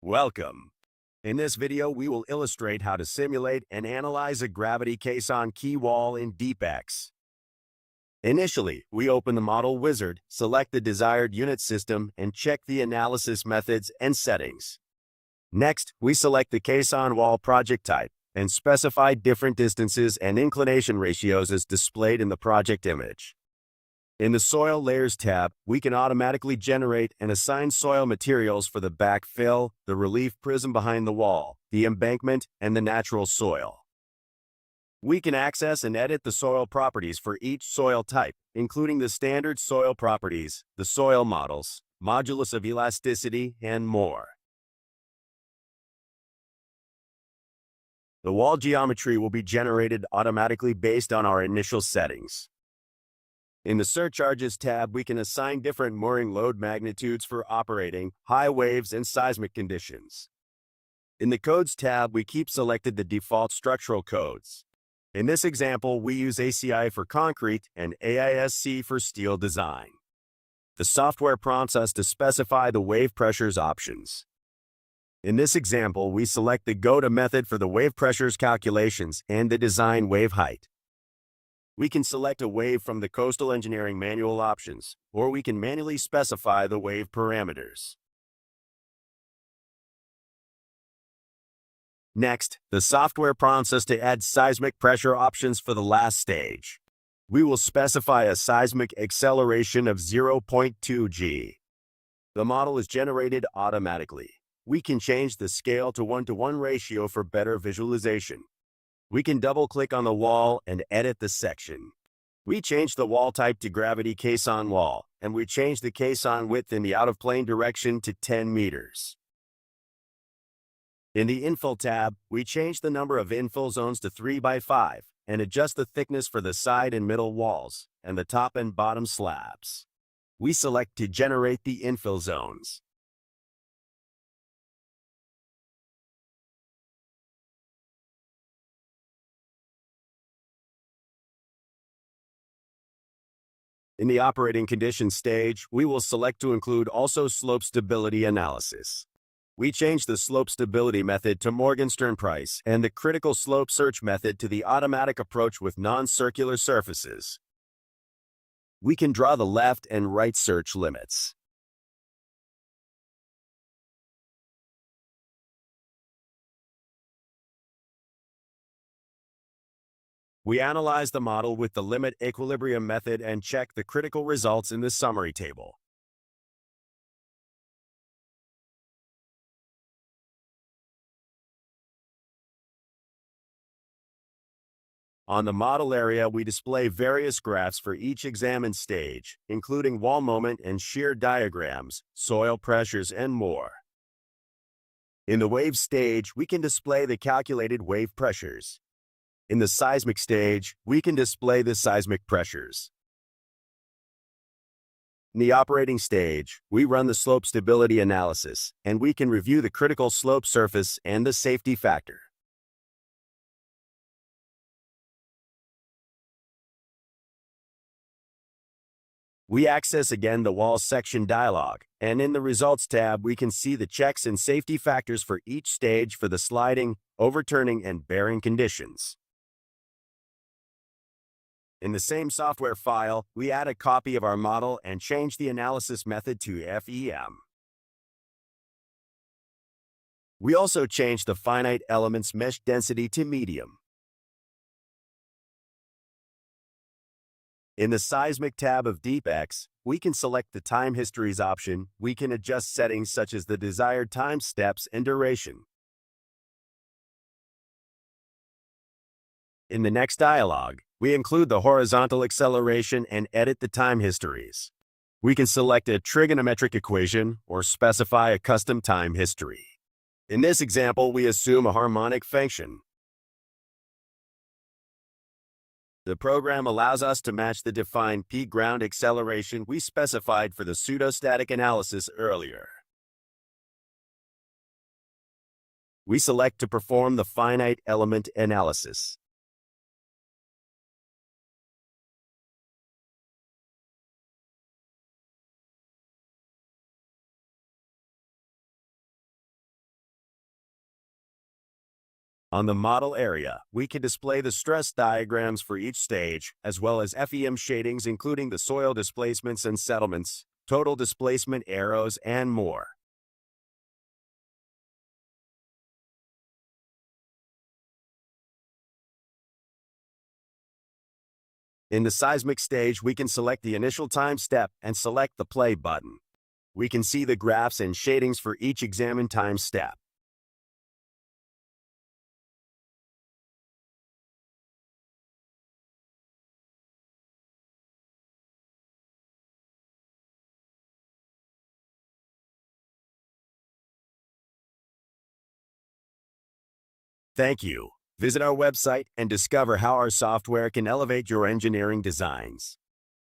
Welcome. In this video, we will illustrate how to simulate and analyze a gravity Caisson key wall in DeepEX. Initially, we open the model wizard, select the desired unit system, and check the analysis methods and settings. Next, we select the Caisson wall project type and specify different distances and inclination ratios as displayed in the project image. In the Soil Layers tab, we can automatically generate and assign soil materials for the backfill, the relief prism behind the wall, the embankment, and the natural soil. We can access and edit the soil properties for each soil type, including the standard soil properties, the soil models, modulus of elasticity, and more. The wall geometry will be generated automatically based on our initial settings. In the Surcharges tab, we can assign different mooring load magnitudes for operating, high waves, and seismic conditions. In the Codes tab, we keep selected the default structural codes. In this example, we use ACI for concrete and AISC for steel design. The software prompts us to specify the wave pressures options. In this example, we select the GOTA method for the wave pressures calculations and the design wave height. We can select a wave from the Coastal Engineering manual options, or we can manually specify the wave parameters. Next, the software prompts us to add seismic pressure options for the last stage. We will specify a seismic acceleration of 0.2 g. The model is generated automatically. We can change the scale to 1:1 ratio for better visualization. We can double-click on the wall and edit the section. We change the wall type to gravity Caisson wall, and we change the Caisson width in the out-of-plane direction to 10 meters. In the Infill tab, we change the number of infill zones to 3 by 5 and adjust the thickness for the side and middle walls and the top and bottom slabs. We select to generate the infill zones. In the operating conditions stage, we will select to include also slope stability analysis. We change the slope stability method to Morgenstern price and the critical slope search method to the automatic approach with non-circular surfaces. We can draw the left and right search limits. We analyze the model with the limit equilibrium method and check the critical results in the summary table. On the model area, we display various graphs for each examined stage, including wall moment and shear diagrams, soil pressures, and more. In the wave stage, we can display the calculated wave pressures. In the seismic stage, we can display the seismic pressures. In the operating stage, we run the slope stability analysis, and we can review the critical slope surface and the safety factor. We access again the wall section dialog, and in the Results tab, we can see the checks and safety factors for each stage for the sliding, overturning, and bearing conditions. In the same software file, we add a copy of our model and change the analysis method to FEM. We also change the finite elements mesh density to medium. In the Seismic tab of DeepEX, we can select the Time Histories option. We can adjust settings such as the desired time steps and duration. In the next dialog, we include the horizontal acceleration and edit the time histories. We can select a trigonometric equation or specify a custom time history. In this example, we assume a harmonic function. The program allows us to match the defined peak ground acceleration we specified for the pseudostatic analysis earlier. We select to perform the finite element analysis. On the model area, we can display the stress diagrams for each stage, as well as FEM shadings including the soil displacements and settlements, total displacement arrows, and more. In the seismic stage, we can select the initial time step and select the play button. We can see the graphs and shadings for each examined time step. Thank you. Visit our website and discover how our software can elevate your engineering designs.